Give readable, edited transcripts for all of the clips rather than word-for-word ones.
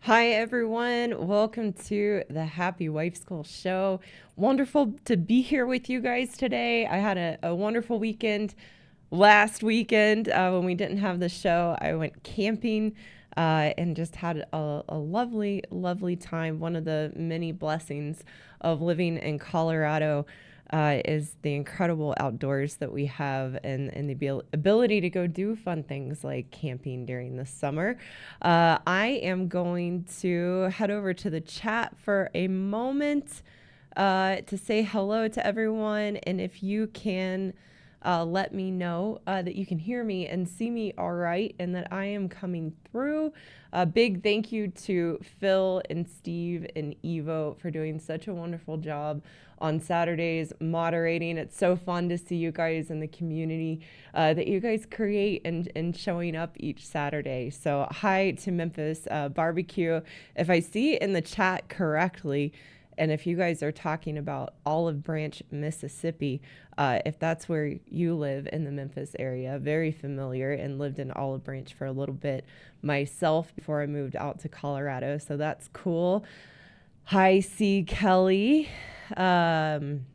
Hi, everyone. Welcome to the Happy Wife School Show. Wonderful to be here with you guys today. I had a wonderful weekend last weekend when we didn't have the show. I went camping and just had a lovely, lovely time. One of the many blessings of living in Colorado is the incredible outdoors that we have and the ability to go do fun things like camping during the summer. I am going to head over to the chat for a moment to say hello to everyone. And if you can let me know that you can hear me and see me all right and that I am coming through. A big thank you to Phil and Steve and Evo for doing such a wonderful job on Saturdays moderating. It's so fun to see you guys in the community that you guys create and showing up each Saturday. So hi to Memphis Barbecue. If I see in the chat correctly, and if you guys are talking about Olive Branch, Mississippi, if that's where you live in the Memphis area, very familiar and lived in Olive Branch for a little bit myself before I moved out to Colorado. So that's cool. Hi, C. Kelly. And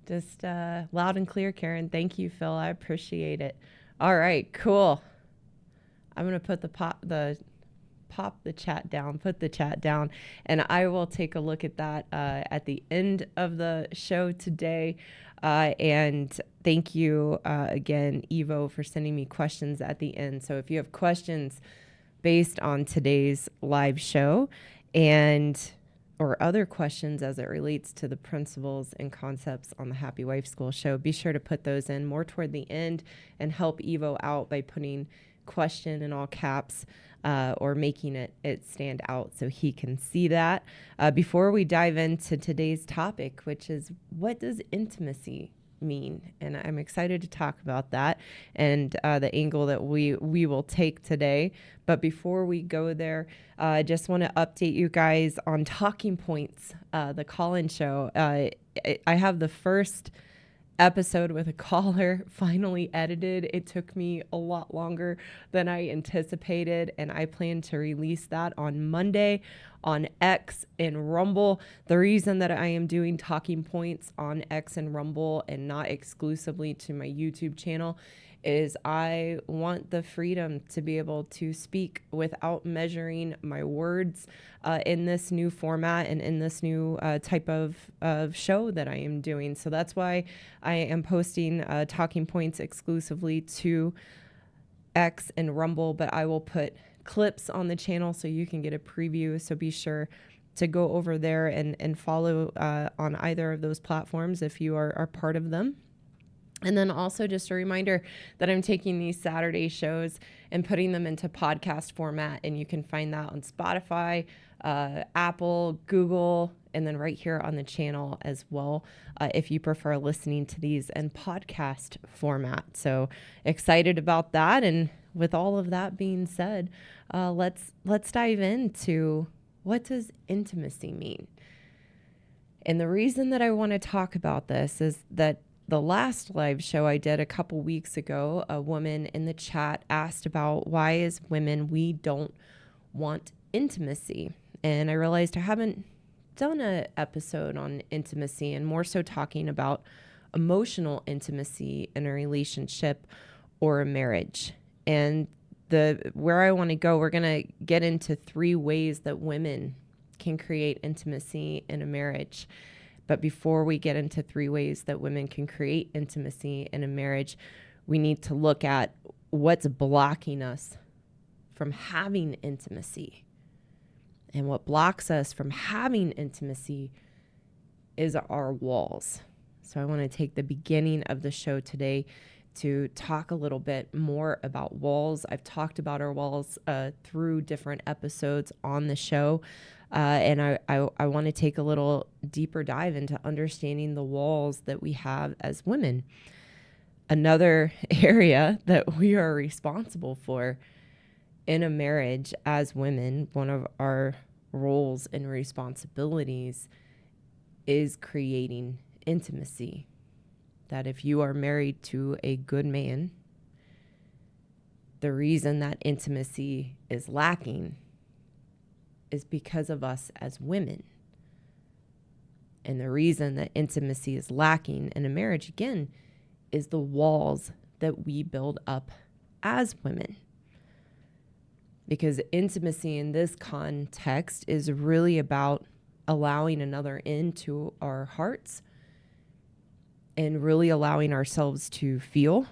just loud and clear, Karen. Thank you, Phil. I appreciate it. All right, cool. I'm going to put pop the chat down, put the chat down, and I will take a look at that at the end of the show today. And thank you again, Evo, for sending me questions at the end. So if you have questions based on today's live show and or other questions as it relates to the principles and concepts on the Happy Wife School show, be sure to put those in more toward the end and help Evo out by putting question in all caps or making it stand out so he can see that. Before we dive into today's topic, which is what does intimacy mean? And I'm excited to talk about that and the angle that we will take today. But before we go there, I just want to update you guys on Talking Points, the call-in show. I have the first episode with a caller finally edited. It took me a lot longer than I anticipated, and I plan to release that on Monday on X and Rumble. The reason that I am doing Talking Points on X and Rumble and not exclusively to my YouTube channel is I want the freedom to be able to speak without measuring my words in this new format and in this new type of show that I am doing. So that's why I am posting Talking Points exclusively to X and Rumble, but I will put clips on the channel so you can get a preview. So be sure to go over there and follow on either of those platforms if you are part of them. And then also just a reminder that I'm taking these Saturday shows and putting them into podcast format. And you can find that on Spotify, Apple, Google, and then right here on the channel as well, if you prefer listening to these in podcast format. So excited about that. And with all of that being said, let's dive into what does intimacy mean? And the reason that I want to talk about this is that the last live show I did a couple weeks ago, a woman in the chat asked about why as women we don't want intimacy. And I realized I haven't done an episode on intimacy and more so talking about emotional intimacy in a relationship or a marriage. And where I want to go, we're going to get into 3 ways that women can create intimacy in a marriage. But before we get into 3 ways that women can create intimacy in a marriage, we need to look at what's blocking us from having intimacy. And what blocks us from having intimacy is our walls. So I want to take the beginning of the show today to talk a little bit more about walls. I've talked about our walls through different episodes on the show. And I want to take a little deeper dive into understanding the walls that we have as women. Another area that we are responsible for in a marriage as women, one of our roles and responsibilities is creating intimacy. That if you are married to a good man, the reason that intimacy is lacking is because of us as women. And the reason that intimacy is lacking in a marriage, again, is the walls that we build up as women. Because intimacy in this context is really about allowing another into our hearts and really allowing ourselves to feel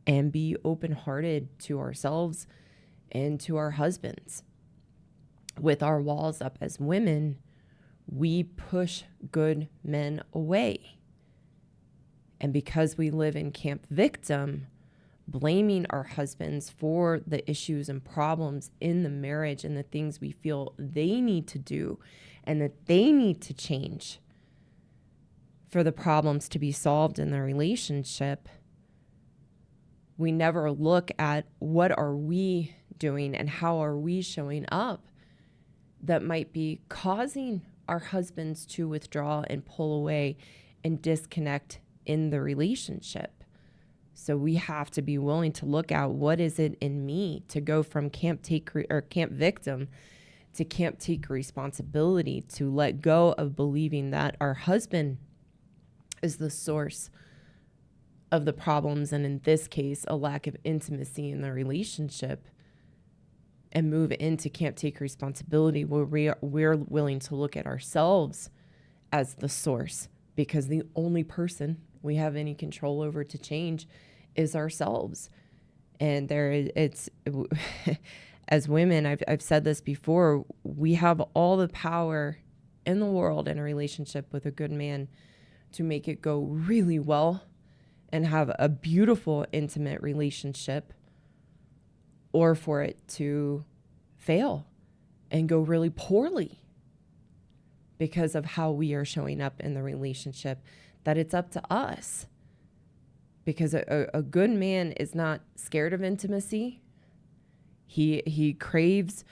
and be open-hearted to ourselves and to our husbands. With our walls up as women, we push good men away. And because we live in camp victim, blaming our husbands for the issues and problems in the marriage and the things we feel they need to do and that they need to change for the problems to be solved in the relationship, we never look at what are we doing and how are we showing up that might be causing our husbands to withdraw and pull away and disconnect in the relationship. So we have to be willing to look at what is it in me to go from camp victim to camp take responsibility, to let go of believing that our husband is the source of the problems, and in this case, a lack of intimacy in the relationship, and move into camp take responsibility where we're willing to look at ourselves as the source, because the only person we have any control over to change is ourselves. And as women, I've said this before, we have all the power in the world in a relationship with a good man to make it go really well and have a beautiful, intimate relationship, or for it to fail and go really poorly because of how we are showing up in the relationship, that it's up to us. Because a good man is not scared of intimacy. He craves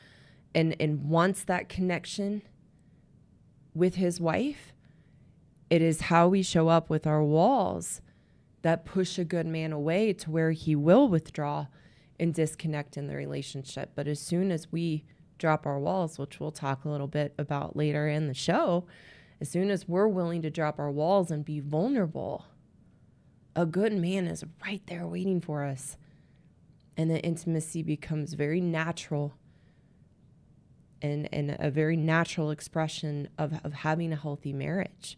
and wants that connection with his wife. It is how we show up with our walls that push a good man away to where he will withdraw and disconnect in the relationship. But as soon as we drop our walls, which we'll talk a little bit about later in the show, as soon as we're willing to drop our walls and be vulnerable, a good man is right there waiting for us. And the intimacy becomes very natural and a very natural expression of having a healthy marriage.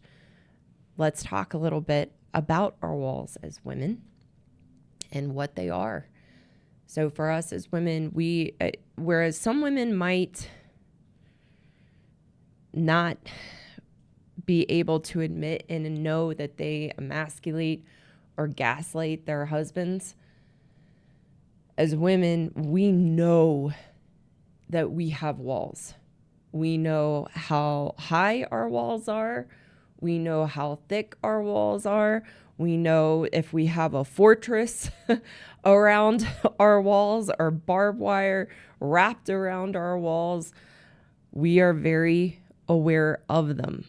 Let's talk a little bit about our walls as women and what they are. So for us as women, whereas some women might not be able to admit and know that they emasculate or gaslight their husbands, as women, we know that we have walls. We know how high our walls are. We know how thick our walls are. We know if we have a fortress around our walls or barbed wire wrapped around our walls. We are very aware of them,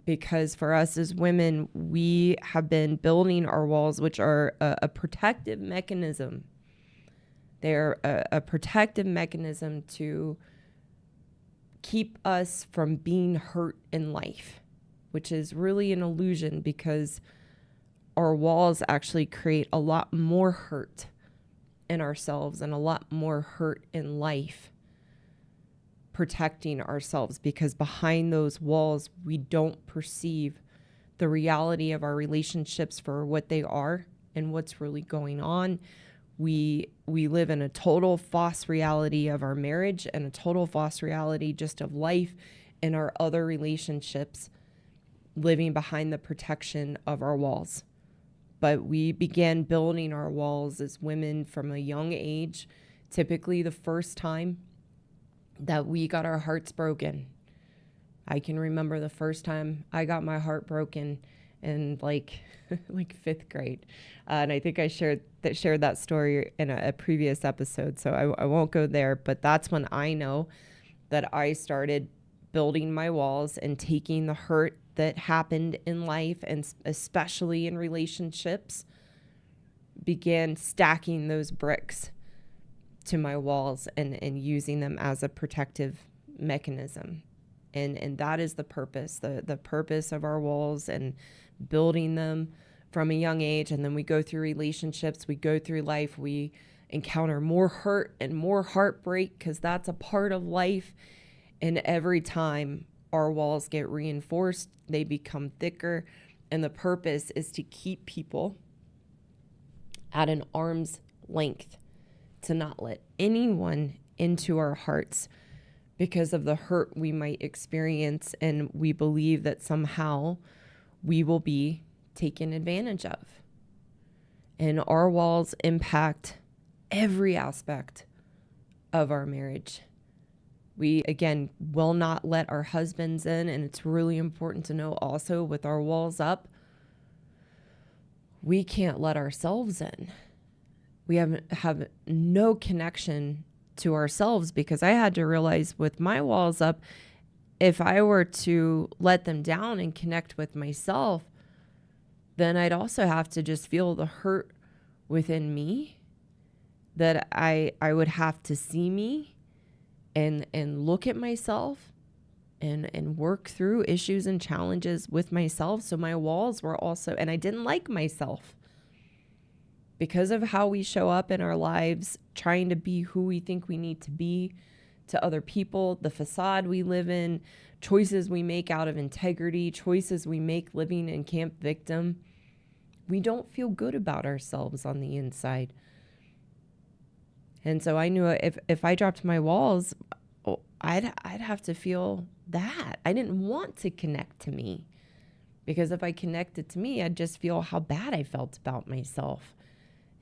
because for us as women, we have been building our walls, which are a protective mechanism. They're a protective mechanism to keep us from being hurt in life, which is really an illusion, because our walls actually create a lot more hurt in ourselves and a lot more hurt in life, protecting ourselves, because behind those walls, we don't perceive the reality of our relationships for what they are and what's really going on. We live in a total false reality of our marriage and a total false reality just of life and our other relationships, living behind the protection of our walls. But we began building our walls as women from a young age, typically the first time that we got our hearts broken. I can remember the first time I got my heart broken in like fifth grade. And I think I shared that story in a previous episode, so I won't go there. But that's when I know that I started building my walls and taking the hurt that happened in life, and especially in relationships, began stacking those bricks to my walls and using them as a protective mechanism. And that is the purpose, the purpose of our walls, and building them from a young age. And then we go through relationships, we go through life, we encounter more hurt and more heartbreak, because that's a part of life. And every time our walls get reinforced, they become thicker. And the purpose is to keep people at an arm's length, to not let anyone into our hearts because of the hurt we might experience, and we believe that somehow we will be taken advantage of. And our walls impact every aspect of our marriage. We, again, will not let our husbands in, and it's really important to know also, with our walls up, we can't let ourselves in. We have no connection to ourselves, because I had to realize with my walls up, if I were to let them down and connect with myself, then I'd also have to just feel the hurt within me, that I would have to see me and look at myself and work through issues and challenges with myself. So my walls were also, and I didn't like myself because of how we show up in our lives, trying to be who we think we need to be to other people, the facade we live in, choices we make out of integrity, choices we make living in Camp Victim. We don't feel good about ourselves on the inside. And so I knew if I dropped my walls, I'd have to feel that. I didn't want to connect to me, because if I connected to me, I'd just feel how bad I felt about myself,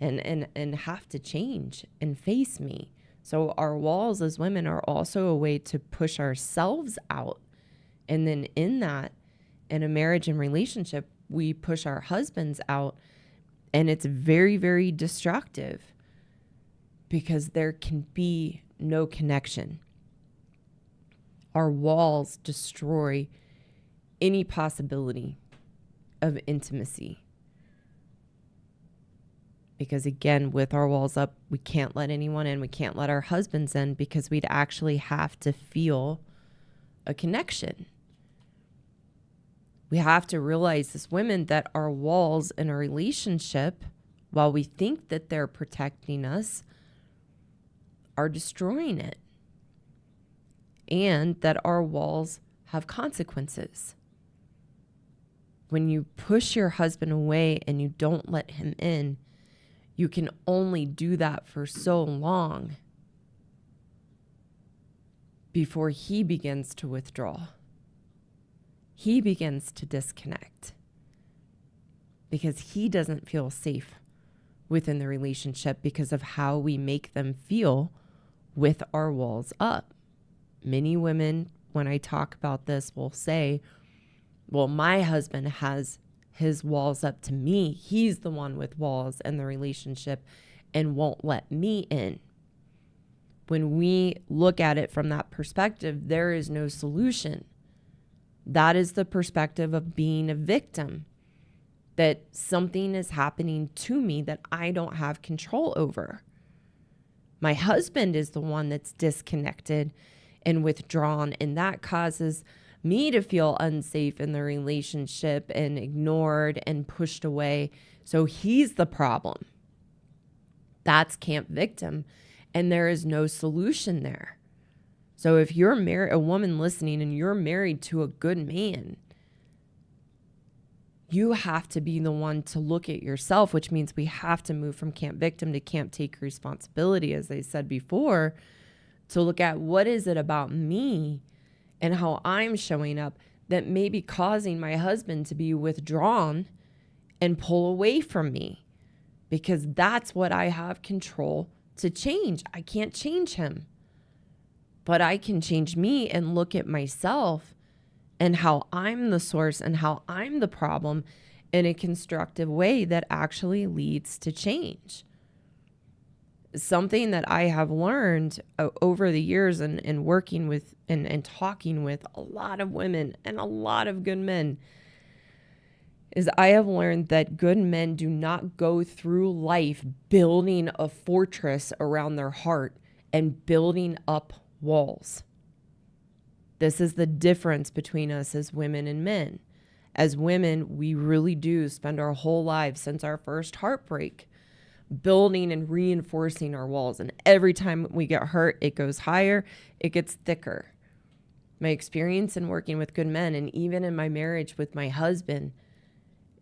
and have to change and face me. So our walls as women are also a way to push ourselves out. And then in that, in a marriage and relationship, we push our husbands out, and it's very, very destructive, because there can be no connection. Our walls destroy any possibility of intimacy. Because again, with our walls up, we can't let anyone in. We can't let our husbands in, because we'd actually have to feel a connection. We have to realize as women that our walls in a relationship, while we think that they're protecting us, are destroying it. And that our walls have consequences. When you push your husband away and you don't let him in, you can only do that for so long before he begins to withdraw. He begins to disconnect because he doesn't feel safe within the relationship because of how we make them feel with our walls up. Many women, when I talk about this, will say, well, my husband has his walls up to me. He's the one with walls in the relationship and won't let me in. When we look at it from that perspective, there is no solution. That is the perspective of being a victim, that something is happening to me that I don't have control over. My husband is the one that's disconnected and withdrawn, and that causes me to feel unsafe in the relationship and ignored and pushed away. So he's the problem. That's Camp Victim, and there is no solution there. So if you're married, a woman listening, and you're married to a good man, you have to be the one to look at yourself, which means we have to move from Camp Victim to Camp Take Responsibility, as I said before, to look at what is it about me and how I'm showing up that may be causing my husband to be withdrawn and pull away from me, because that's what I have control to change. I can't change him, but I can change me and look at myself and how I'm the source and how I'm the problem in a constructive way that actually leads to change. Something that I have learned over the years and working with and talking with a lot of women and a lot of good men is I have learned that good men do not go through life building a fortress around their heart and building up walls. This is the difference between us as women and men. As women, we really do spend our whole lives since our first heartbreak building and reinforcing our walls. And every time we get hurt, it goes higher, it gets thicker. My experience in working with good men, and even in my marriage with my husband,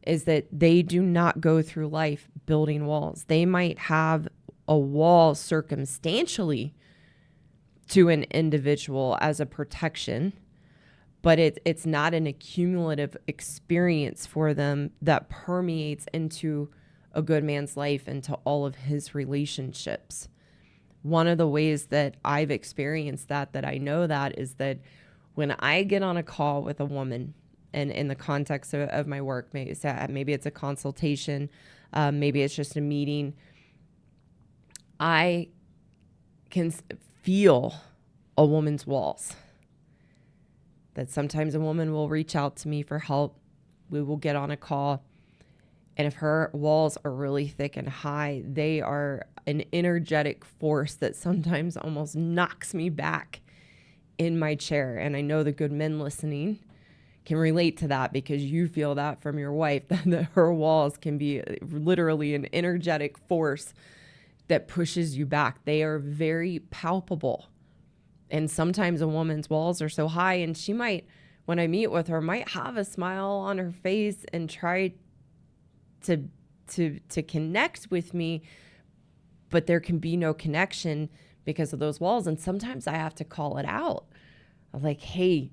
is that they do not go through life building walls. They might have a wall circumstantially to an individual as a protection, but it's not an accumulative experience for them that permeates into a good man's life, into all of his relationships. One of the ways that I've experienced that I know that, is that when I get on a call with a woman, and in the context of my work, maybe it's a consultation, maybe it's just a meeting, I can feel a woman's walls. That sometimes a woman will reach out to me for help. We will get on a call. And if her walls are really thick and high, they are an energetic force that sometimes almost knocks me back in my chair. And I know the good men listening can relate to that, because you feel that from your wife, that her walls can be literally an energetic force that pushes you back. They are very palpable. And sometimes a woman's walls are so high, and she might, when I meet with her, might have a smile on her face and try to connect with me, but there can be no connection because of those walls. And sometimes I have to call it out. I'm like, hey,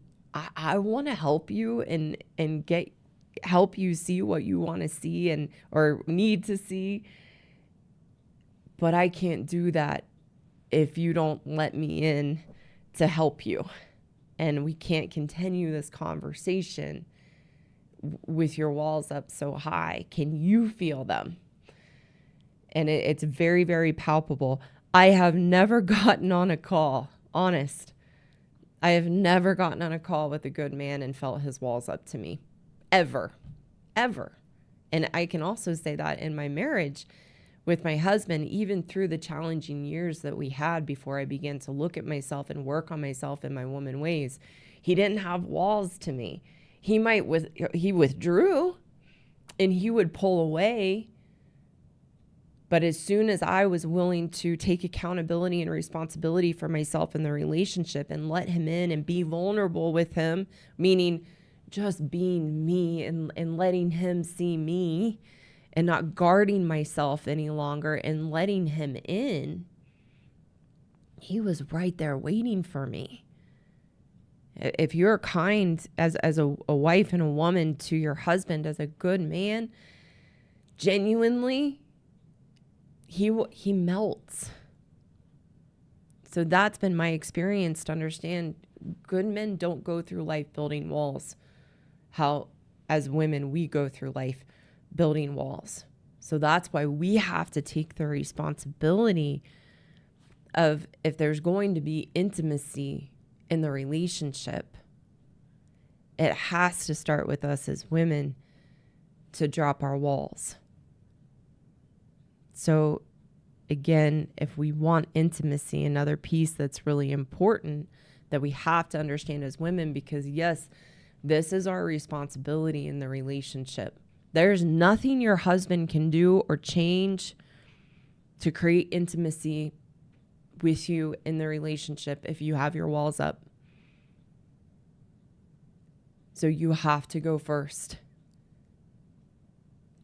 I want to help you and help you see what you want to see and or need to see, but I can't do that if you don't let me in to help you. And we can't continue this conversation with your walls up so high. Can you feel them? And it's very, very palpable. I have never gotten on a call, honest. I have never gotten on a call with a good man and felt his walls up to me. Ever. And I can also say that in my marriage with my husband, even through the challenging years that we had before I began to look at myself and work on myself in my woman ways, he didn't have walls to me. He withdrew and he would pull away. But as soon as I was willing to take accountability and responsibility for myself in the relationship and let him in and be vulnerable with him, meaning just being me and letting him see me and not guarding myself any longer and letting him in, he was right there waiting for me. If you're kind as a wife and a woman to your husband, as a good man, genuinely, he melts. So that's been my experience to understand good men don't go through life building walls. How, as women, we go through life building walls. So that's why we have to take the responsibility of, if there's going to be intimacy in the relationship, it has to start with us as women to drop our walls. So again, if we want intimacy, another piece that's really important that we have to understand as women, because yes, this is our responsibility in the relationship. There's nothing your husband can do or change to create intimacy with you in the relationship if you have your walls up. So you have to go first.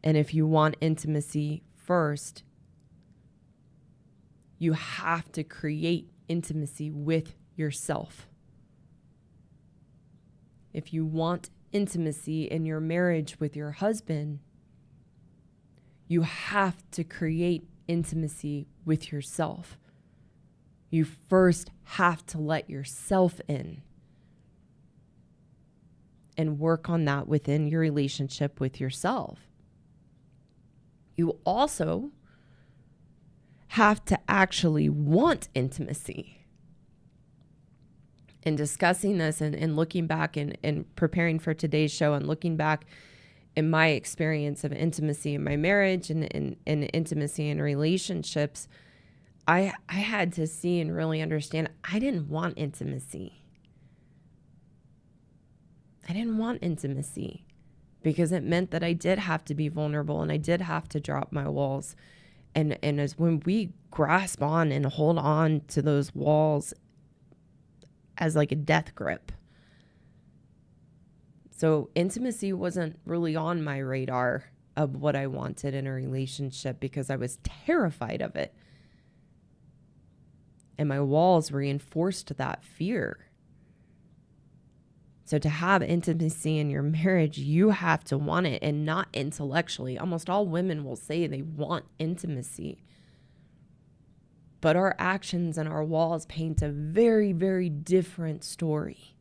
And if you want intimacy first, you have to create intimacy with yourself. If you want intimacy in your marriage with your husband, you have to create intimacy with yourself. You first have to let yourself in and work on that within your relationship with yourself. You also have to actually want intimacy. In discussing this and looking back and preparing for today's show and looking back in my experience of intimacy in my marriage and intimacy in relationships, I had to see and really understand I didn't want intimacy. I didn't want intimacy because it meant that I did have to be vulnerable and I did have to drop my walls. And as when we grasp on and hold on to those walls as like a death grip. So intimacy wasn't really on my radar of what I wanted in a relationship because I was terrified of it. And my walls reinforced that fear. So to have intimacy in your marriage, you have to want it, and not intellectually. Almost all women will say they want intimacy. But our actions and our walls paint a very, very different story.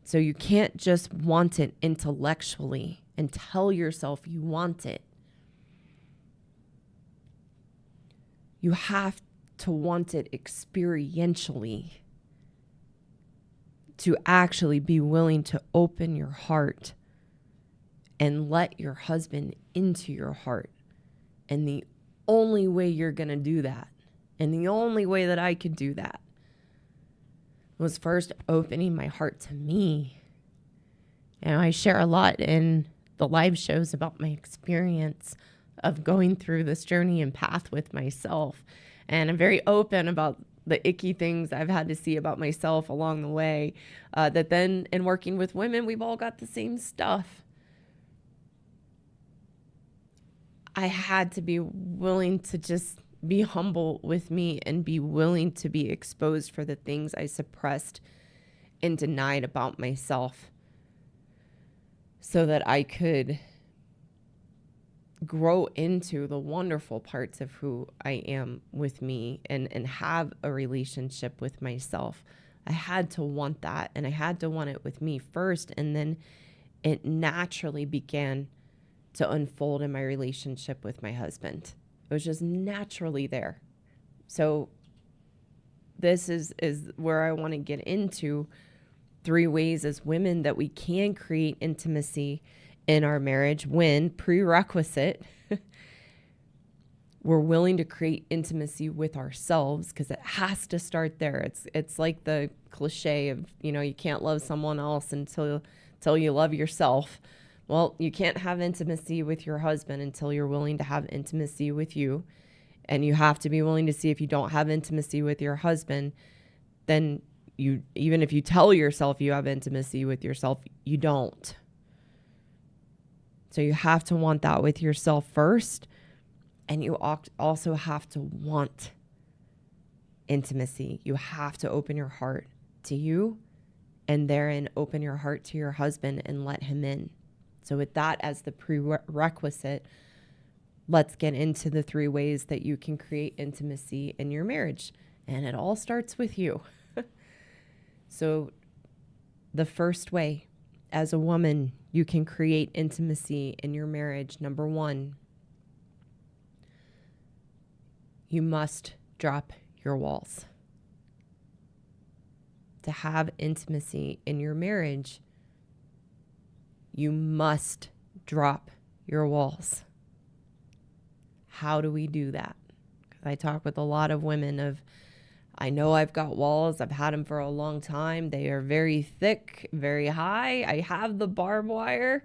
So you can't just want it intellectually and tell yourself you want it. You have to want it experientially to actually be willing to open your heart and let your husband into your heart. And the only way you're going to do that, and the only way that I could do that, was first opening my heart to me. And I share a lot in the live shows about my experience of going through this journey and path with myself. And I'm very open about the icky things I've had to see about myself along the way. That then in working with women, we've all got the same stuff. I had to be willing to just be humble with me and be willing to be exposed for the things I suppressed and denied about myself so that I could grow into the wonderful parts of who I am with me and have a relationship with myself. I had to want that, and I had to want it with me first, and then it naturally began to unfold in my relationship with my husband. It was just naturally there. So this is where I want to get into 3 ways as women that we can create intimacy in our marriage when prerequisite we're willing to create intimacy with ourselves, because it has to start there. It's like the cliche of, you can't love someone else until you love yourself. Well, you can't have intimacy with your husband until you're willing to have intimacy with you. And you have to be willing to see if you don't have intimacy with your husband, then even if you tell yourself you have intimacy with yourself, you don't. So you have to want that with yourself first. And you also have to want intimacy. You have to open your heart to you, and therein open your heart to your husband and let him in. So with that as the prerequisite, let's get into the 3 ways that you can create intimacy in your marriage. And it all starts with you. So the first way, as a woman, you can create intimacy in your marriage. Number 1, you must drop your walls. To have intimacy in your marriage, you must drop your walls. How do we do that? Because I talk with a lot of women of, I know I've got walls. I've had them for a long time. They are very thick, very high. I have the barbed wire.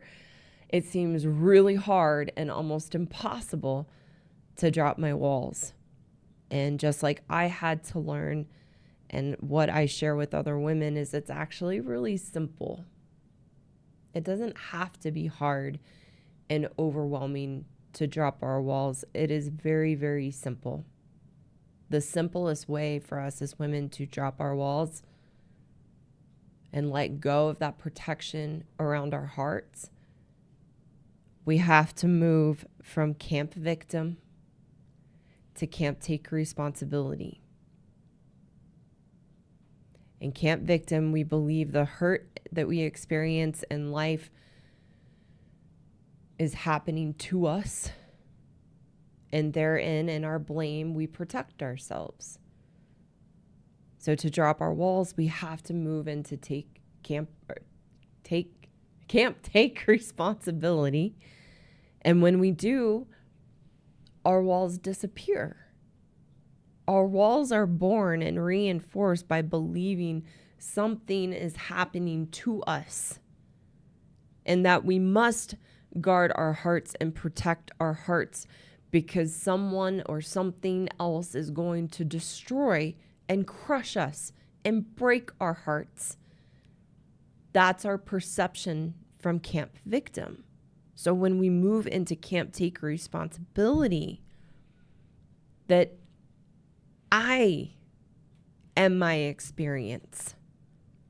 It seems really hard and almost impossible to drop my walls. And just like I had to learn, and what I share with other women is it's actually really simple. It doesn't have to be hard and overwhelming to drop our walls. It is very, very simple. The simplest way for us as women to drop our walls and let go of that protection around our hearts, we have to move from camp victim to camp take responsibility. In camp victim, we believe the hurt that we experience in life is happening to us, and therein, in our blame, we protect ourselves. So to drop our walls, we have to move into take can't take responsibility. And when we do, our walls disappear. Our walls are born and reinforced by believing something is happening to us and that we must guard our hearts and protect our hearts because someone or something else is going to destroy and crush us and break our hearts. That's our perception from Camp Victim. So when we move into Camp Take Responsibility, that I am my experience.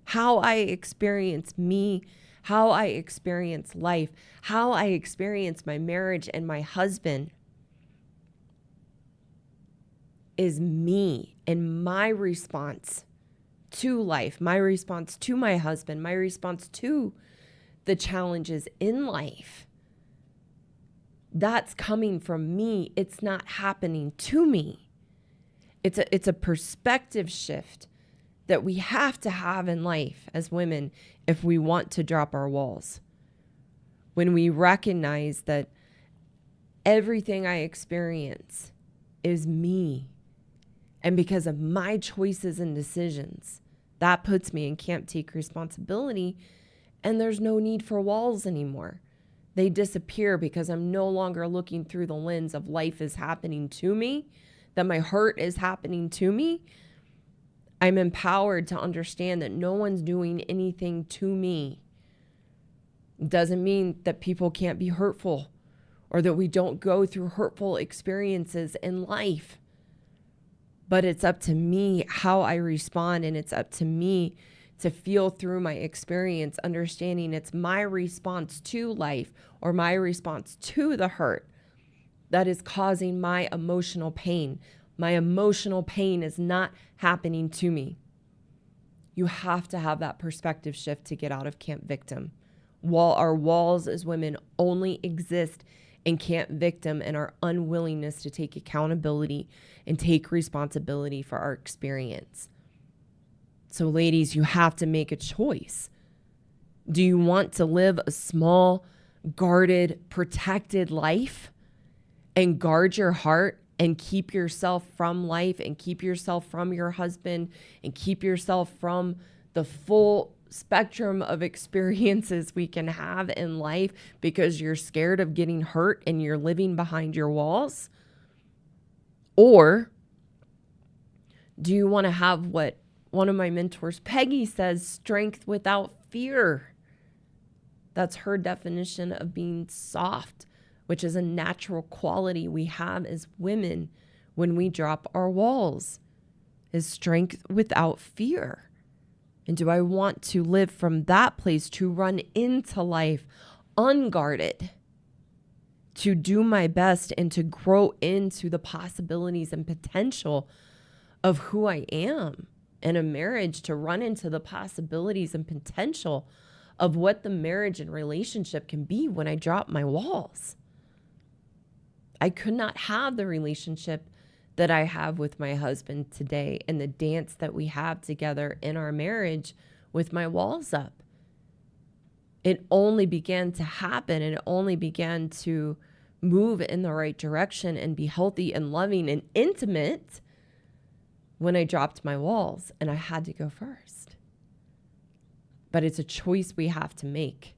How I experience me, how I experience life, how I experience my marriage and my husband is me and my response to life, my response to my husband, my response to the challenges in life. That's coming from me. It's not happening to me. It's a perspective shift that we have to have in life as women if we want to drop our walls. When we recognize that everything I experience is me, and because of my choices and decisions, that puts me in Camp Take Responsibility, and there's no need for walls anymore. They disappear because I'm no longer looking through the lens of life is happening to me, that my hurt is happening to me. I'm empowered to understand that no one's doing anything to me. It doesn't mean that people can't be hurtful or that we don't go through hurtful experiences in life. But it's up to me how I respond, and it's up to me to feel through my experience, understanding it's my response to life or my response to the hurt that is causing my emotional pain. My emotional pain is not happening to me. You have to have that perspective shift to get out of Camp Victim. While our walls as women only exist in Camp Victim and our unwillingness to take accountability and take responsibility for our experience. So ladies, you have to make a choice. Do you want to live a small, guarded, protected life and guard your heart and keep yourself from life and keep yourself from your husband and keep yourself from the full spectrum of experiences we can have in life because you're scared of getting hurt and you're living behind your walls? Or do you want to have what one of my mentors, Peggy, says, strength without fear? That's her definition of being soft, which is a natural quality we have as women when we drop our walls, is strength without fear. And do I want to live from that place, to run into life unguarded, to do my best and to grow into the possibilities and potential of who I am in a marriage, to run into the possibilities and potential of what the marriage and relationship can be when I drop my walls? I could not have the relationship that I have with my husband today and the dance that we have together in our marriage with my walls up. It only began to happen and it only began to move in the right direction and be healthy and loving and intimate when I dropped my walls and I had to go first. But it's a choice we have to make.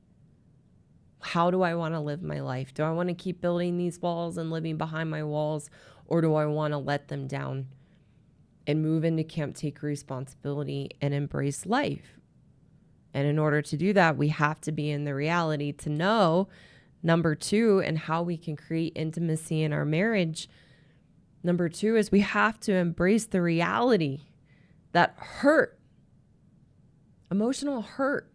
How do I want to live my life? Do I want to keep building these walls and living behind my walls, or do I want to let them down and move into Camp Take Responsibility and embrace life? And in order to do that, we have to be in the reality to know, number two, and how we can create intimacy in our marriage. Number two is we have to embrace the reality that hurt, emotional hurt,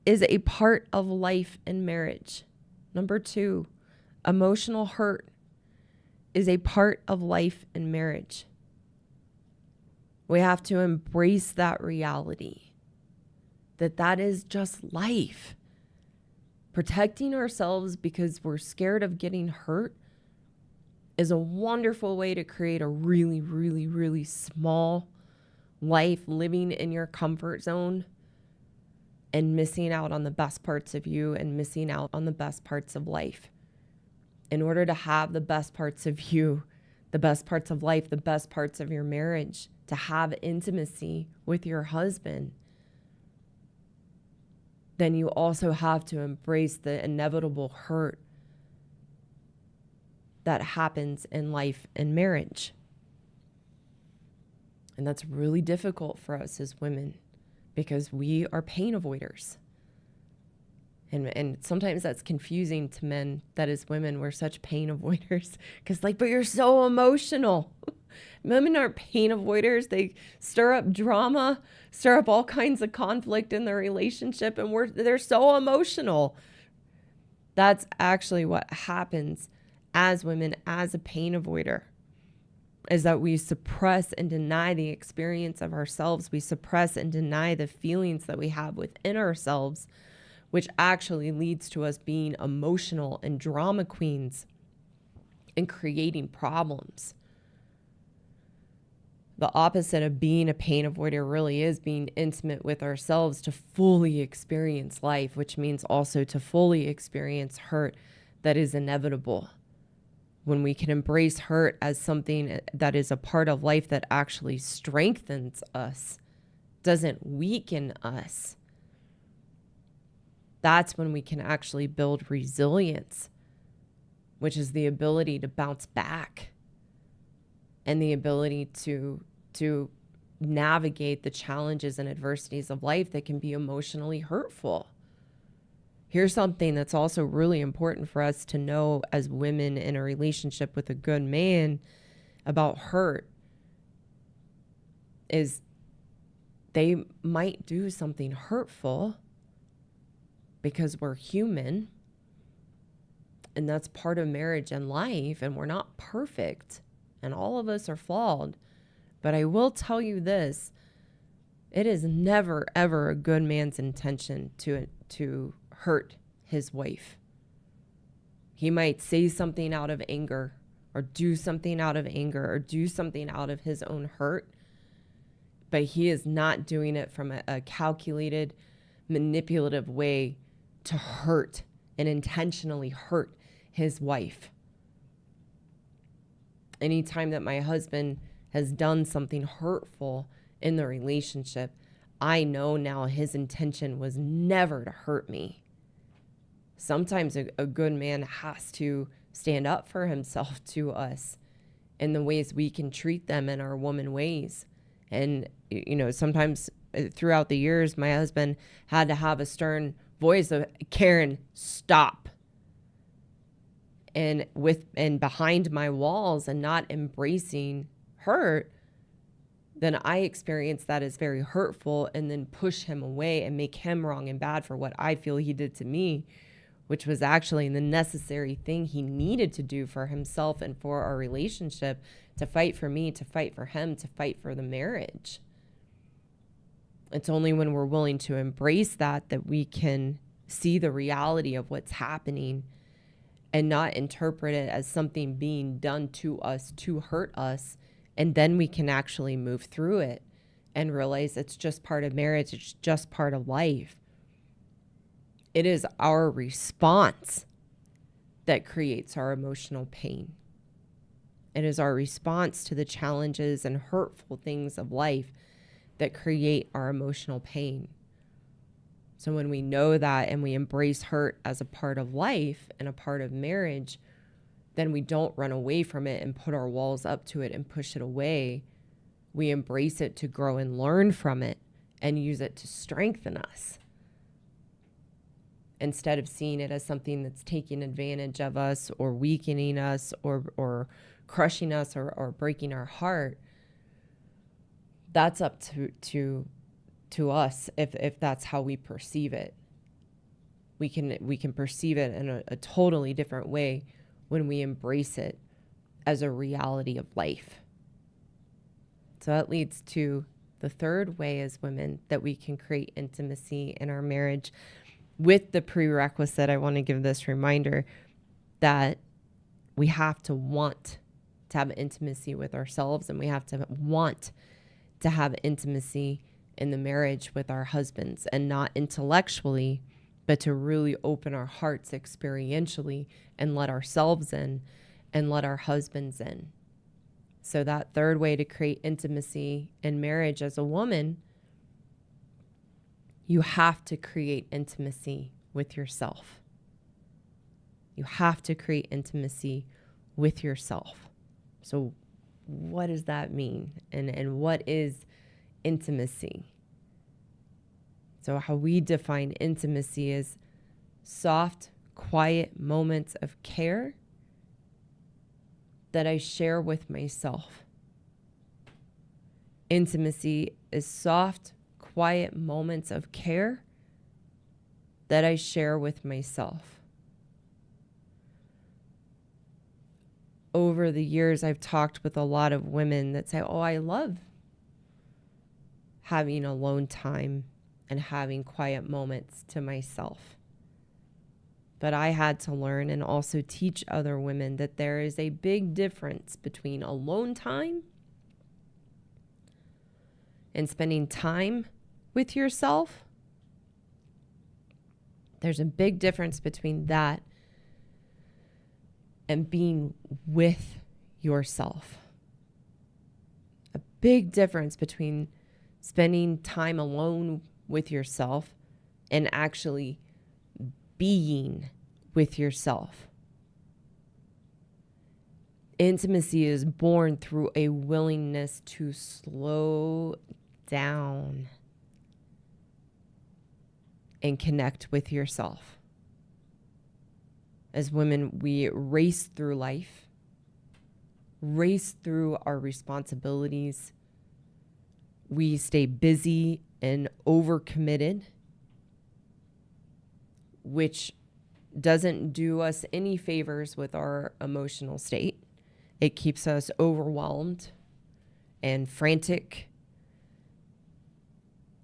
is a part of life in marriage. Number two, emotional hurt is a part of life in marriage. We have to embrace that reality, that is just life. Protecting ourselves because we're scared of getting hurt is a wonderful way to create a really, really, really small life living in your comfort zone. and missing out on the best parts of you and missing out on the best parts of life. In order to have the best parts of you, the best parts of life, the best parts of your marriage, to have intimacy with your husband, then you also have to embrace the inevitable hurt that happens in life and marriage. And that's really difficult for us as women because we are pain avoiders. And sometimes that's confusing to men, that as women, we're such pain avoiders. Because but you're so emotional. Women aren't pain avoiders. They stir up drama, stir up all kinds of conflict in their relationship, and they're so emotional. That's actually what happens as women, as a pain avoider, is that we suppress and deny the experience of ourselves. We suppress and deny the feelings that we have within ourselves, which actually leads to us being emotional and drama queens and creating problems. The opposite of being a pain avoider really is being intimate with ourselves to fully experience life, which means also to fully experience hurt that is inevitable. When we can embrace hurt as something that is a part of life that actually strengthens us, doesn't weaken us, that's when we can actually build resilience, which is the ability to bounce back and the ability to navigate the challenges and adversities of life that can be emotionally hurtful. Here's something that's also really important for us to know as women in a relationship with a good man about hurt is they might do something hurtful because we're human, and that's part of marriage and life, and we're not perfect, and all of us are flawed. But I will tell you this, it is never, ever a good man's intention to hurt his wife. He might say something out of anger, or do something out of anger, or do something out of his own hurt, but he is not doing it from a calculated, manipulative way to hurt and intentionally hurt his wife. Anytime that my husband has done something hurtful in the relationship, I know now his intention was never to hurt me. Sometimes a good man has to stand up for himself to us in the ways we can treat them in our woman ways. And, sometimes throughout the years, my husband had to have a stern voice of, Karen, stop. And behind my walls and not embracing hurt, then I experience that as very hurtful and then push him away and make him wrong and bad for what I feel he did to me, which was actually the necessary thing he needed to do for himself and for our relationship, to fight for me, to fight for him, to fight for the marriage. It's only when we're willing to embrace that we can see the reality of what's happening and not interpret it as something being done to us to hurt us. And then we can actually move through it and realize it's just part of marriage. It's just part of life. It is our response that creates our emotional pain. It is our response to the challenges and hurtful things of life that create our emotional pain. So when we know that and we embrace hurt as a part of life and a part of marriage, then we don't run away from it and put our walls up to it and push it away. We embrace it to grow and learn from it and use it to strengthen us, instead of seeing it as something that's taking advantage of us or weakening us or crushing us or breaking our heart. That's up to us if that's how we perceive it. We can perceive it in a totally different way when we embrace it as a reality of life. So that leads to the third way as women that we can create intimacy in our marriage, with the prerequisite. I want to give this reminder that we have to want to have intimacy with ourselves, and we have to want to have intimacy in the marriage with our husbands, and not intellectually, but to really open our hearts experientially and let ourselves in and let our husbands in. So that third way to create intimacy in marriage as a woman, you have to create intimacy with yourself. You have to create intimacy with yourself. So what does that mean? And what is intimacy? So how we define intimacy is soft, quiet moments of care that I share with myself. Intimacy is soft, quiet moments of care that I share with myself. Over the years, I've talked with a lot of women that say, oh, I love having alone time and having quiet moments to myself. But I had to learn and also teach other women that there is a big difference between alone time and spending time with yourself. There's a big difference between that and being with yourself. A big difference between spending time alone with yourself and actually being with yourself. Intimacy is born through a willingness to slow down and connect with yourself. As women, we race through life, race through our responsibilities. We stay busy and overcommitted, which doesn't do us any favors with our emotional state. It keeps us overwhelmed and frantic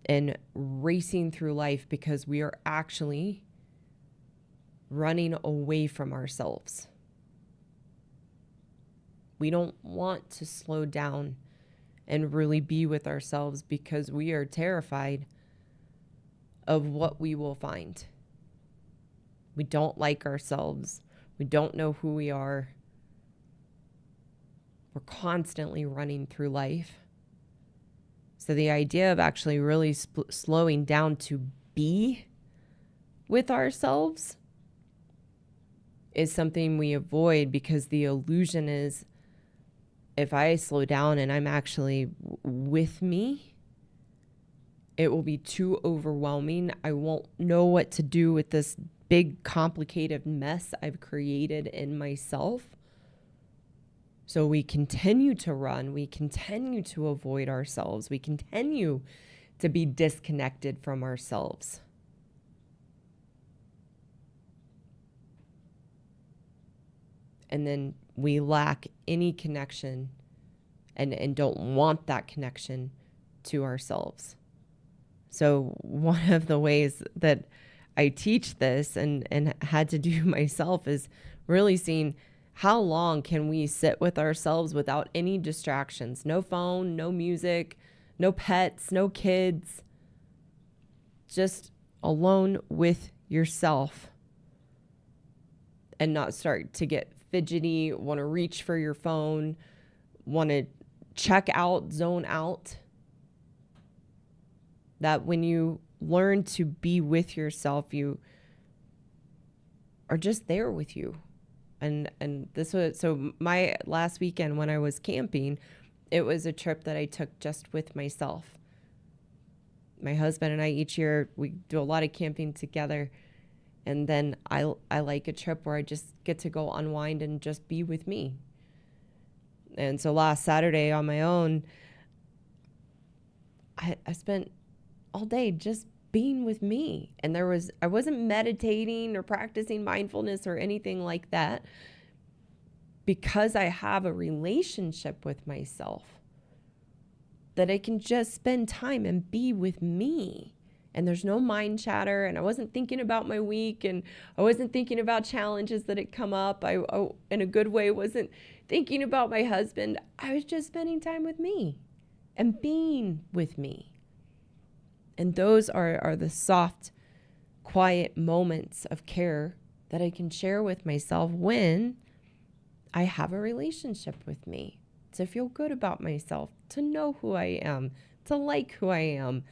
and racing through life because we are actually running away from ourselves. We don't want to slow down and really be with ourselves because we are terrified of what we will find. We don't like ourselves. We don't know who we are. We're constantly running through life. So the idea of actually really slowing down to be with ourselves is something we avoid, because the illusion is if I slow down and I'm actually with me, it will be too overwhelming. I won't know what to do with this big, complicated mess I've created in myself. So we continue to run. We continue to avoid ourselves. We continue to be disconnected from ourselves. And then we lack any connection and don't want that connection to ourselves. So one of the ways that I teach this and had to do myself is really seeing how long can we sit with ourselves without any distractions, no phone, no music, no pets, no kids, just alone with yourself, and not start to get fidgety, want to reach for your phone, want to check out, zone out. That when you learn to be with yourself, you are just there with you. And this was, so my last weekend when I was camping, it was a trip that I took just with myself. My husband and I, each year, we do a lot of camping together. And then I like a trip where I just get to go unwind and just be with me. And so last Saturday on my own, I spent all day just being with me. And I wasn't meditating or practicing mindfulness or anything like that, because I have a relationship with myself that I can just spend time and be with me. And there's no mind chatter, and I wasn't thinking about my week, and I wasn't thinking about challenges that had come up. I in a good way, wasn't thinking about my husband. I was just spending time with me and being with me. And those are the soft, quiet moments of care that I can share with myself when I have a relationship with me, to feel good about myself, to know who I am, to like who I am.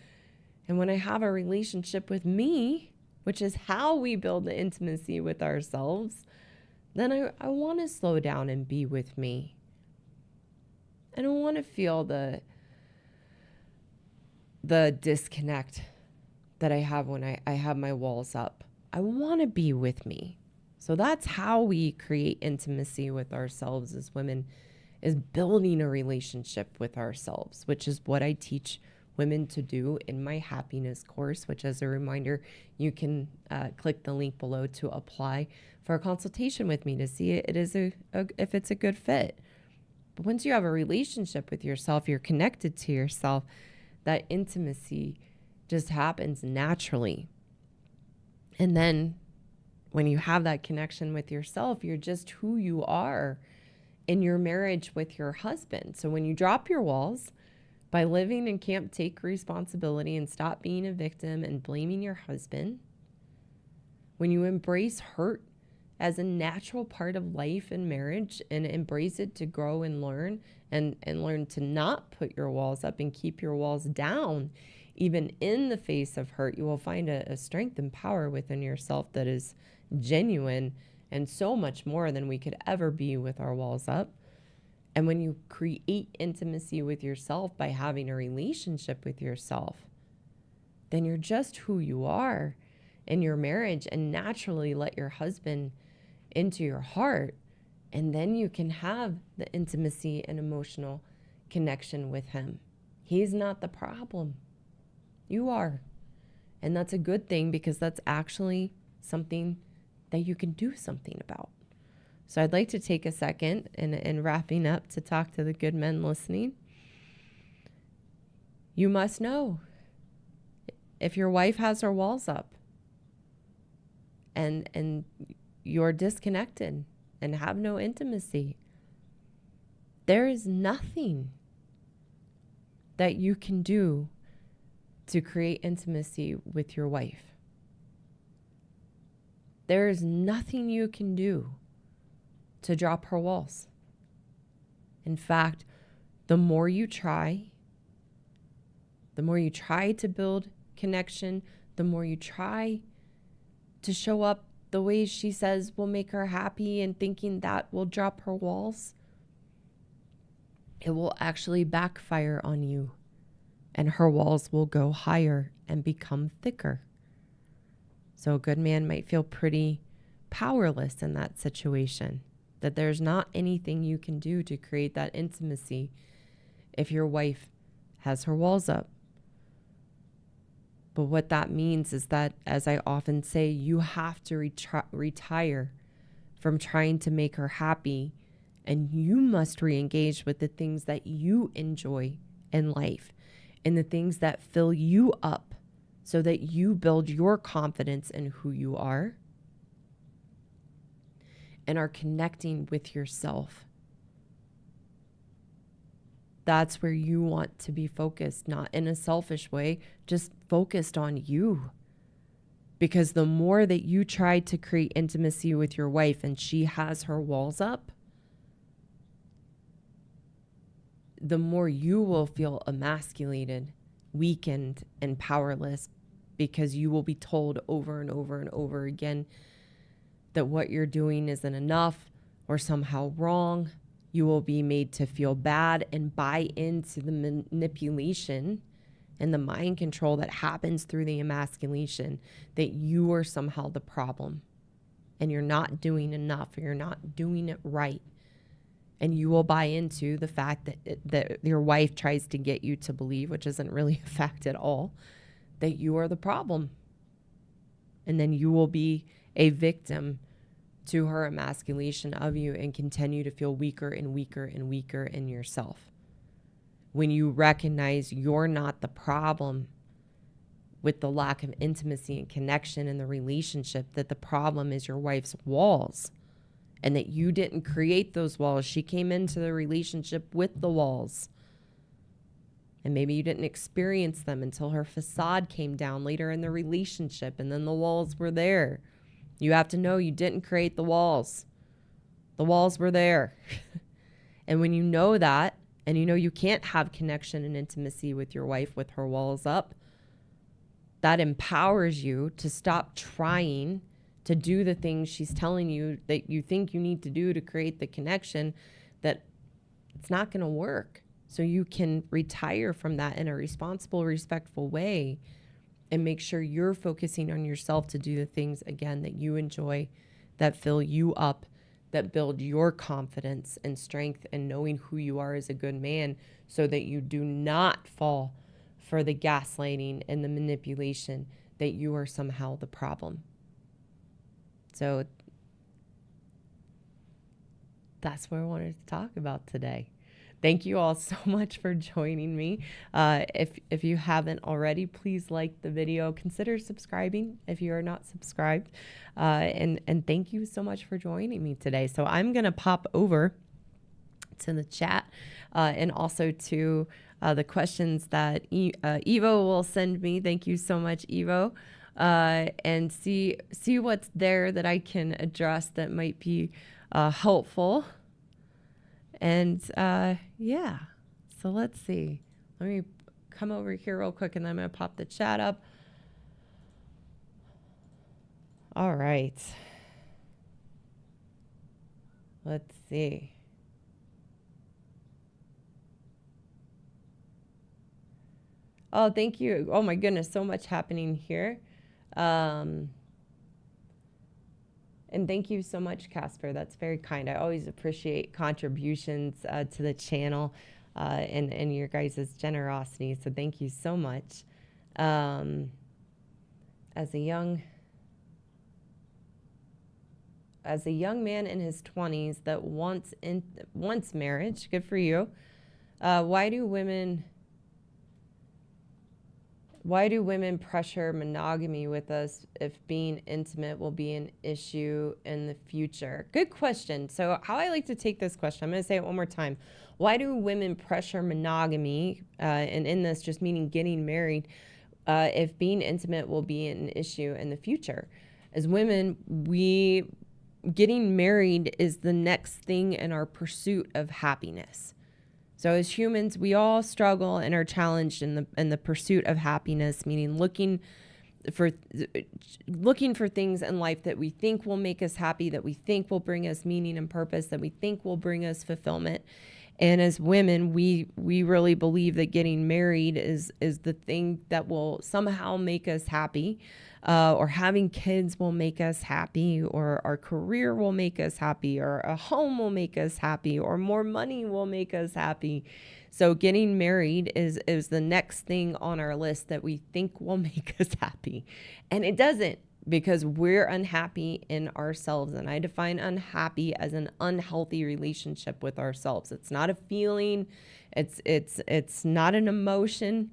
And when I have a relationship with me, which is how we build the intimacy with ourselves, then I want to slow down and be with me. I don't want to feel the disconnect that I have when I have my walls up. I want to be with me. So that's how we create intimacy with ourselves as women, is building a relationship with ourselves, which is what I teach women to do in my happiness course, which, as a reminder, you can click the link below to apply for a consultation with me to see if it's a good fit. But once you have a relationship with yourself, you're connected to yourself, that intimacy just happens naturally. And then when you have that connection with yourself, you're just who you are in your marriage with your husband. So when you drop your walls by living and can't take responsibility and stop being a victim and blaming your husband, when you embrace hurt as a natural part of life and marriage and embrace it to grow and learn, and learn to not put your walls up and keep your walls down, even in the face of hurt, you will find a strength and power within yourself that is genuine and so much more than we could ever be with our walls up. And when you create intimacy with yourself by having a relationship with yourself, then you're just who you are in your marriage, and naturally let your husband into your heart. And then you can have the intimacy and emotional connection with him. He's not the problem. You are. And that's a good thing, because that's actually something that you can do something about. So I'd like to take a second and wrapping up to talk to the good men listening. You must know if your wife has her walls up and you're disconnected and have no intimacy, there is nothing that you can do to create intimacy with your wife. There is nothing you can do to drop her walls. In fact, the more you try to build connection, the more you try to show up the way she says will make her happy and thinking that will drop her walls, it will actually backfire on you, and her walls will go higher and become thicker. So a good man might feel pretty powerless in that situation, that there's not anything you can do to create that intimacy if your wife has her walls up. But what that means is that, as I often say, you have to retire from trying to make her happy, and you must re-engage with the things that you enjoy in life and the things that fill you up, so that you build your confidence in who you are and are connecting with yourself. That's where you want to be focused, not in a selfish way, just focused on you. Because the more that you try to create intimacy with your wife and she has her walls up, the more you will feel emasculated, weakened, and powerless, because you will be told over and over and over again that what you're doing isn't enough or somehow wrong. You will be made to feel bad and buy into the manipulation and the mind control that happens through the emasculation, that you are somehow the problem and you're not doing enough, or you're not doing it right. And you will buy into the fact that your wife tries to get you to believe, which isn't really a fact at all, that you are the problem. And then you will be a victim to her emasculation of you and continue to feel weaker and weaker and weaker in yourself. When you recognize you're not the problem with the lack of intimacy and connection in the relationship, that the problem is your wife's walls, and that you didn't create those walls. She came into the relationship with the walls. And maybe you didn't experience them until her facade came down later in the relationship, and then the walls were there. You have to know you didn't create the walls. The walls were there. And when you know that, and you know you can't have connection and intimacy with your wife with her walls up, that empowers you to stop trying to do the things she's telling you that you think you need to do to create the connection, that it's not going to work. So you can retire from that in a responsible, respectful way and make sure you're focusing on yourself to do the things, again, that you enjoy, that fill you up, that build your confidence and strength and knowing who you are as a good man, so that you do not fall for the gaslighting and the manipulation that you are somehow the problem. So that's what I wanted to talk about today. Thank you all so much for joining me. If you haven't already, please like the video. Consider subscribing if you are not subscribed. And thank you so much for joining me today. So I'm going to pop over to the chat and also to the questions that Evo will send me. Thank you so much, Evo. And see what's there that I can address that might be helpful. And yeah, so let's see. Let me come over here real quick, and then I'm going to pop the chat up. All right. Let's see. Oh, thank you. Oh my goodness, so much happening here. And thank you so much, Casper. That's very kind. I always appreciate contributions to the channel and your guys' generosity. So thank you so much. As a young man in his 20s that wants marriage, good for you. Why do women pressure monogamy with us if being intimate will be an issue in the future? Good question. So how I like to take this question, I'm going to say it one more time. Why do women pressure monogamy, and in this just meaning getting married, if being intimate will be an issue in the future? As women, getting married is the next thing in our pursuit of happiness. So as humans, we all struggle and are challenged in the pursuit of happiness, meaning looking for things in life that we think will make us happy, that we think will bring us meaning and purpose, that we think will bring us fulfillment. And as women, we really believe that getting married is the thing that will somehow make us happy, or having kids will make us happy, or our career will make us happy, or a home will make us happy, or more money will make us happy. So getting married is the next thing on our list that we think will make us happy. And it doesn't, because we're unhappy in ourselves. And I define unhappy as an unhealthy relationship with ourselves. It's not a feeling. It's not an emotion.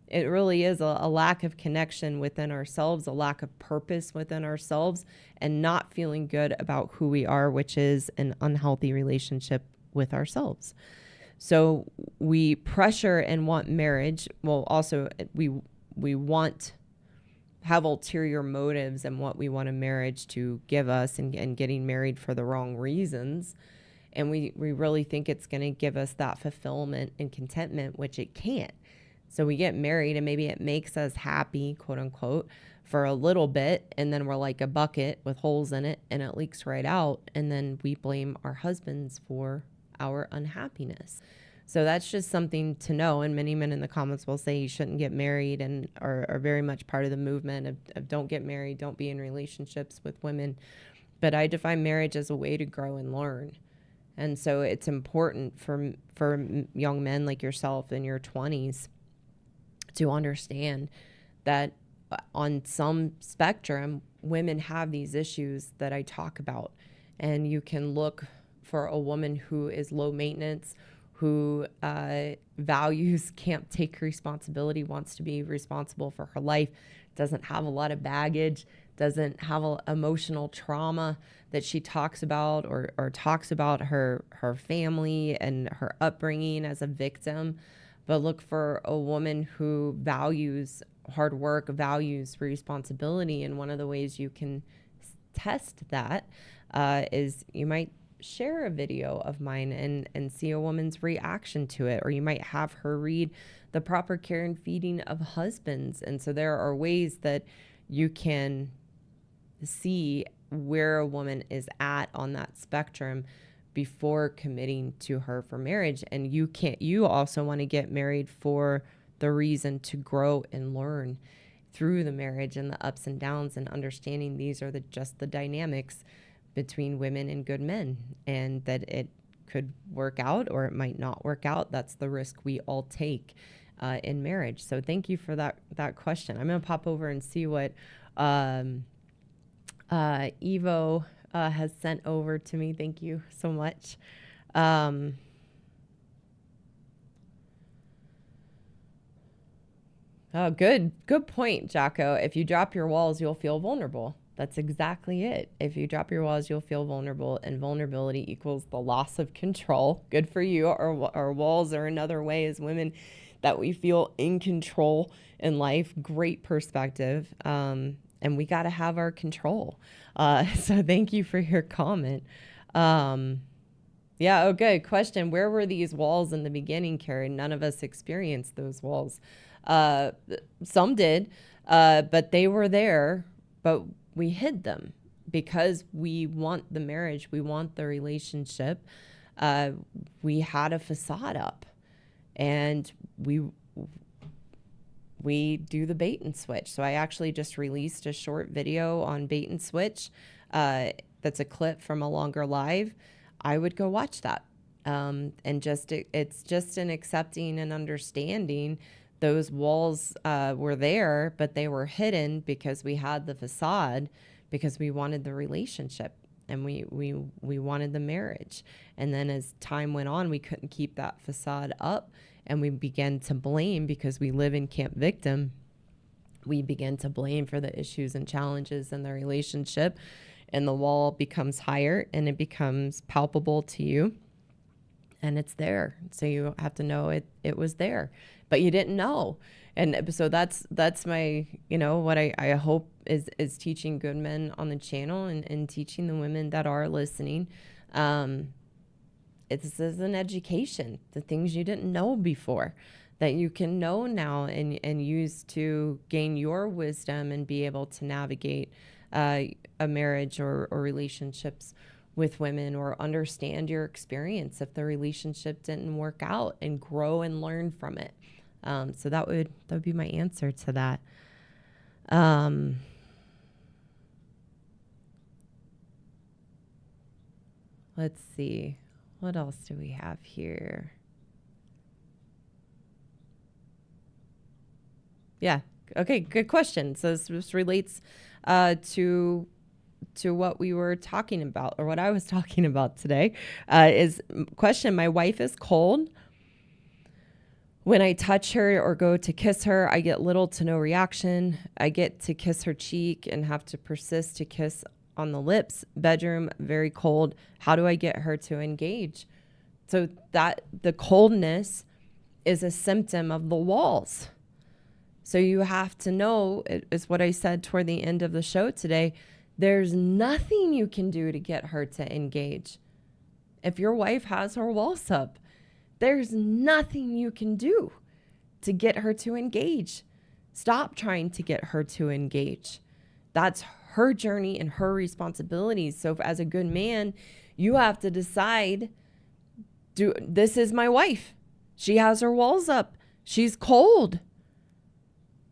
It really is a lack of connection within ourselves, a lack of purpose within ourselves, and not feeling good about who we are, which is an unhealthy relationship with ourselves. So we pressure and want marriage. Well, also we have ulterior motives in what we want a marriage to give us, and getting married for the wrong reasons. And we really think it's going to give us that fulfillment and contentment, which it can't. So we get married and maybe it makes us happy, quote unquote, for a little bit. And then we're like a bucket with holes in it and it leaks right out. And then we blame our husbands for our unhappiness. So that's just something to know. And many men in the comments will say you shouldn't get married, and are very much part of the movement of don't get married, don't be in relationships with women. But I define marriage as a way to grow and learn. And so it's important for young men like yourself in your 20s to understand that on some spectrum, women have these issues that I talk about. And you can look for a woman who is low maintenance, who values, can't take responsibility, wants to be responsible for her life, doesn't have a lot of baggage, doesn't have emotional trauma that she talks about, or talks about her family and her upbringing as a victim. but look for a woman who values hard work, values responsibility. And one of the ways you can test that is you might share a video of mine and see a woman's reaction to it, or you might have her read The Proper Care and Feeding of Husbands. And so there are ways that you can see where a woman is at on that spectrum before committing to her for marriage. And you also want to get married for the reason to grow and learn through the marriage and the ups and downs, and understanding these are just the dynamics between women and good men, and that it could work out or it might not work out. That's the risk we all take in marriage. So thank you for that question. I'm going to pop over and see what Evo has sent over to me. Thank you so much. Oh, good point, Jocko. If you drop your walls, you'll feel vulnerable. That's exactly it. If you drop your walls, you'll feel vulnerable, and vulnerability equals the loss of control. Good for you. Our walls are another way as women that we feel in control in life. Great perspective. And we got to have our control. So thank you for your comment. Yeah. Oh, good question. Where were these walls in the beginning, Karen? None of us experienced those walls. Some did, but they were there, but we hid them because we want the marriage. We want the relationship. We had a facade up, and we do the bait and switch. So I actually just released a short video on bait and switch. That's a clip from a longer live. I would go watch that. And it's just an accepting and understanding those walls were there, but they were hidden because we had the facade, because we wanted the relationship and we wanted the marriage. And then as time went on, we couldn't keep that facade up, and we began to blame, because we live in camp victim. We began to blame for the issues and challenges in the relationship, and the wall becomes higher and it becomes palpable to you, and it's there. So you have to know it was there, but you didn't know. And so that's my, what I hope is teaching good men on the channel, and teaching the women that are listening. This is an education, the things you didn't know before that you can know now and use to gain your wisdom and be able to navigate a marriage or relationships with women, or understand your experience if the relationship didn't work out, and grow and learn from it. So that would be my answer to that. Let's see. What else do we have here? Yeah. Okay. Good question. So this relates to what we were talking about, or what I was talking about today. Is question: my wife is cold. When I touch her or go to kiss her, I get little to no reaction. I get to kiss her cheek and have to persist to kiss on the lips. Bedroom, very cold. How do I get her to engage? So that the coldness is a symptom of the walls. So you have to know, is what I said toward the end of the show today, there's nothing you can do to get her to engage. If your wife has her walls up, there's nothing you can do to get her to engage. Stop trying to get her to engage. That's her journey and her responsibilities. So as a good man, you have to decide, this is my wife. She has her walls up. She's cold.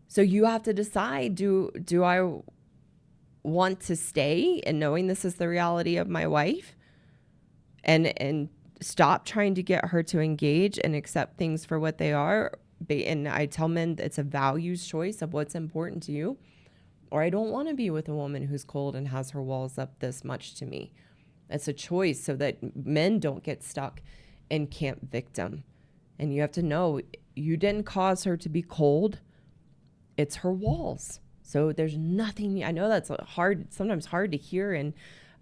So you have to decide, do I want to stay and knowing this is the reality of my wife, and stop trying to get her to engage and accept things for what they are? And I tell men it's a values choice of what's important to you. Or I don't want to be with a woman who's cold and has her walls up this much to me. It's a choice, so that men don't get stuck in camp victim. And you have to know, you didn't cause her to be cold. It's her walls. So there's nothing, I know that's sometimes hard to hear and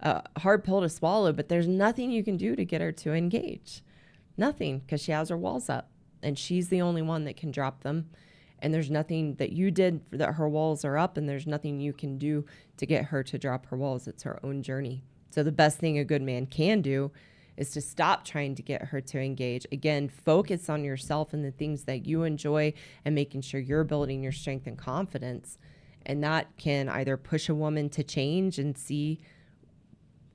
a hard pill to swallow, but there's nothing you can do to get her to engage. Nothing, because she has her walls up. and she's the only one that can drop them. And there's nothing that you did that her walls are up, and there's nothing you can do to get her to drop her walls. It's her own journey. So the best thing a good man can do is to stop trying to get her to engage. Again, focus on yourself and the things that you enjoy and making sure you're building your strength and confidence. And that can either push a woman to change and see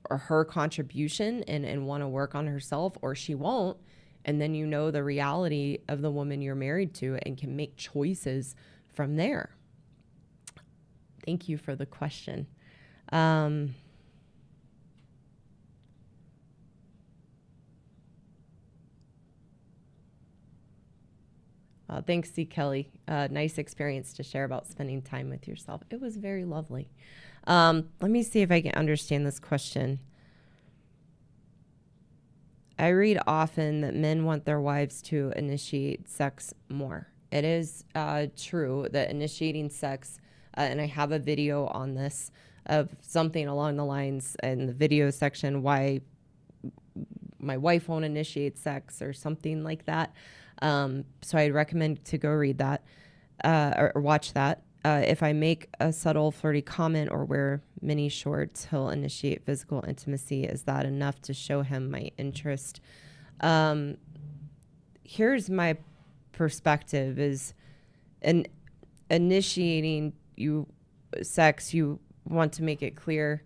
her contribution and want to work on herself, or she won't. And then you know the reality of the woman you're married to and can make choices from there. Thank you for the question. Thanks, C. Kelly. Nice experience to share about spending time with yourself. It was very lovely. Let me see if I can understand this question. I read often that men want their wives to initiate sex more. It is true that initiating sex, and I have a video on this of something along the lines in the video section, why my wife won't initiate sex or something like that. So I'd recommend to go read that or watch that. If I make a subtle flirty comment or wear mini shorts, he'll initiate physical intimacy. Is that enough to show him my interest? Here's my perspective is initiating sex, you want to make it clear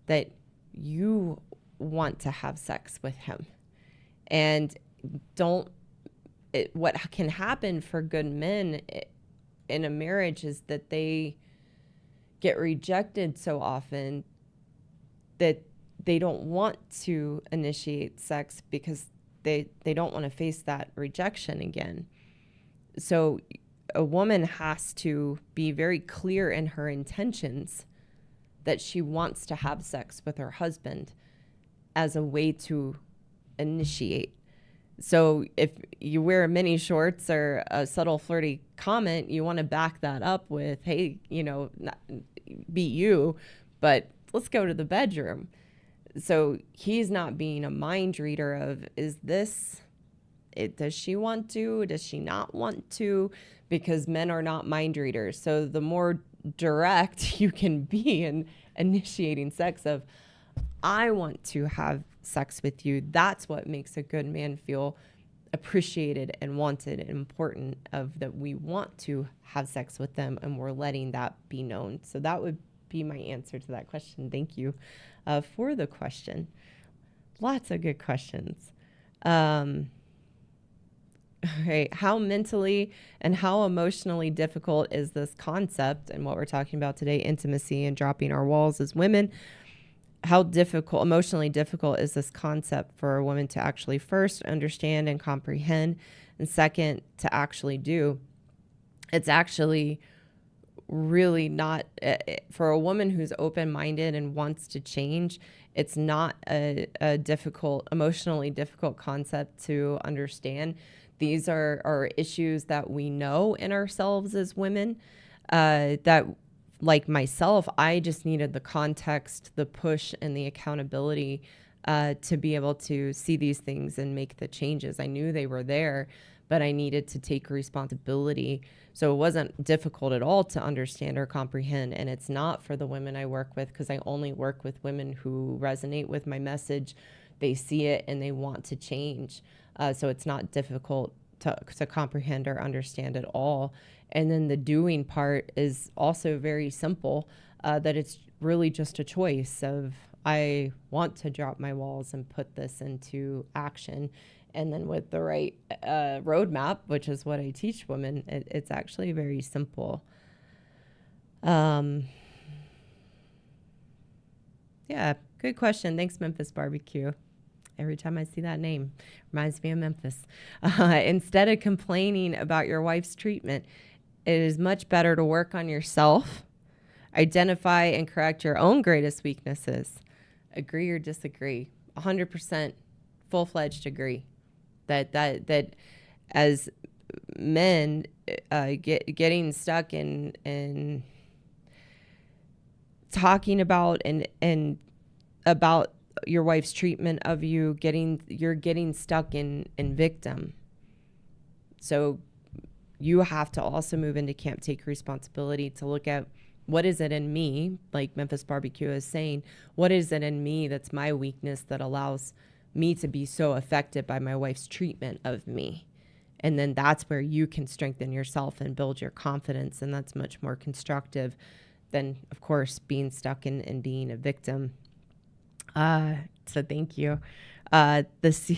that you want to have sex with him. And what can happen for good men in a marriage is that they get rejected so often that they don't want to initiate sex because they don't want to face that rejection again. So a woman has to be very clear in her intentions that she wants to have sex with her husband as a way to initiate. So if you wear mini shorts or a subtle flirty comment, you want to back that up with, hey, not be you, but let's go to the bedroom. So he's not being a mind reader of, is this it? Does she want to? Does she not want to? Because men are not mind readers. So the more direct you can be in initiating sex of, I want to have sex with you, that's what makes a good man feel appreciated and wanted and important, of that we want to have sex with them and we're letting that be known. So that would be my answer to that question. Thank you for the question. Lots of good questions. Okay, how mentally and how emotionally difficult is this concept and what we're talking about today, intimacy and dropping our walls as women? How emotionally difficult is this concept for a woman to actually first understand and comprehend, and second, to actually do? It's actually really not, for a woman who's open-minded and wants to change, it's not a emotionally difficult concept to understand. These are issues that we know in ourselves as women, that, like myself, I just needed the context, the push, and the accountability to be able to see these things and make the changes. I knew they were there, but I needed to take responsibility. So it wasn't difficult at all to understand or comprehend. And it's not for the women I work with, because I only work with women who resonate with my message. They see it and they want to change. So it's not difficult to comprehend or understand at all. And then the doing part is also very simple, that it's really just a choice of, I want to drop my walls and put this into action. And then with the right roadmap, which is what I teach women, it's actually very simple. Yeah, good question. Thanks, Memphis Barbecue. Every time I see that name, reminds me of Memphis. Instead of complaining about your wife's treatment, it is much better to work on yourself, identify and correct your own greatest weaknesses. Agree or disagree? 100% full-fledged agree. That as men, getting stuck in talking about and about your wife's treatment of you, you're getting stuck in victim. So you have to also move into Camp Take Responsibility to look at what is it in me, like Memphis Barbecue is saying, what is it in me that's my weakness that allows me to be so affected by my wife's treatment of me? And then that's where you can strengthen yourself and build your confidence. And that's much more constructive than, of course, being stuck in being a victim. So thank you. This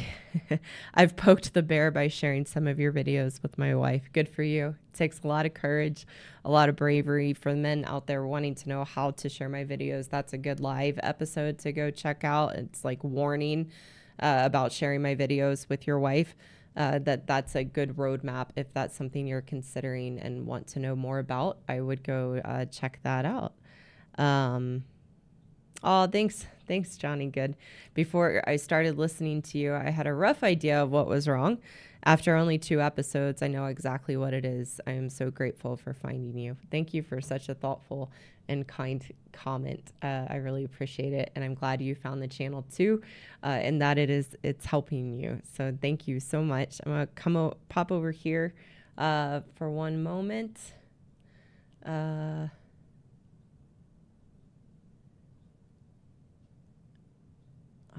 I've poked the bear by sharing some of your videos with my wife. Good for you. It takes a lot of courage, a lot of bravery for men out there wanting to know how to share my videos. That's a good live episode to go check out. It's like warning about sharing my videos with your wife. That's a good roadmap if that's something you're considering and want to know more about. I would go check that out. Oh, thanks, Johnny Good. Before I started listening to you, I had a rough idea of what was wrong. After only 2 episodes, I know exactly what it is. I am so grateful for finding you. Thank you for such a thoughtful and kind comment. I really appreciate it, and I'm glad you found the channel too, and that it's helping you. So thank you so much. I'm gonna pop over here for one moment.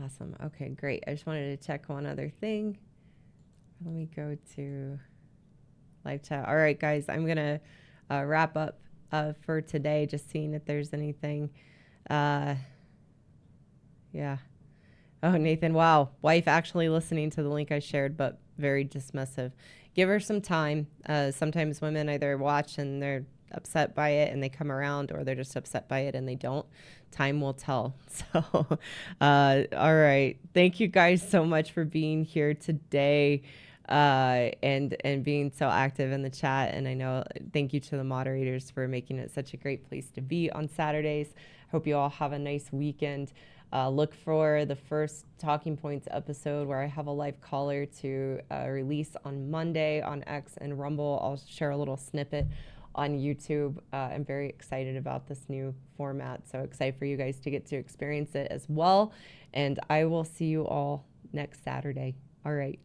Awesome. Okay, great. I just wanted to check one other thing. Let me go to live chat. All right, guys, I'm going to wrap up for today, just seeing if there's anything. Yeah. Oh, Nathan, wow. Wife actually listening to the link I shared, but very dismissive. Give her some time. Sometimes women either watch and they're upset by it and they come around, or they're just upset by it and they don't. Time will tell. So, all right. Thank you guys so much for being here today, and being so active in the chat. And I know, thank you to the moderators for making it such a great place to be on Saturdays. Hope you all have a nice weekend. Look for the first Talking Points episode where I have a live caller to release on Monday on X and Rumble. I'll share a little snippet on YouTube. I'm very excited about this new format. So excited for you guys to get to experience it as well. And I will see you all next Saturday. All right.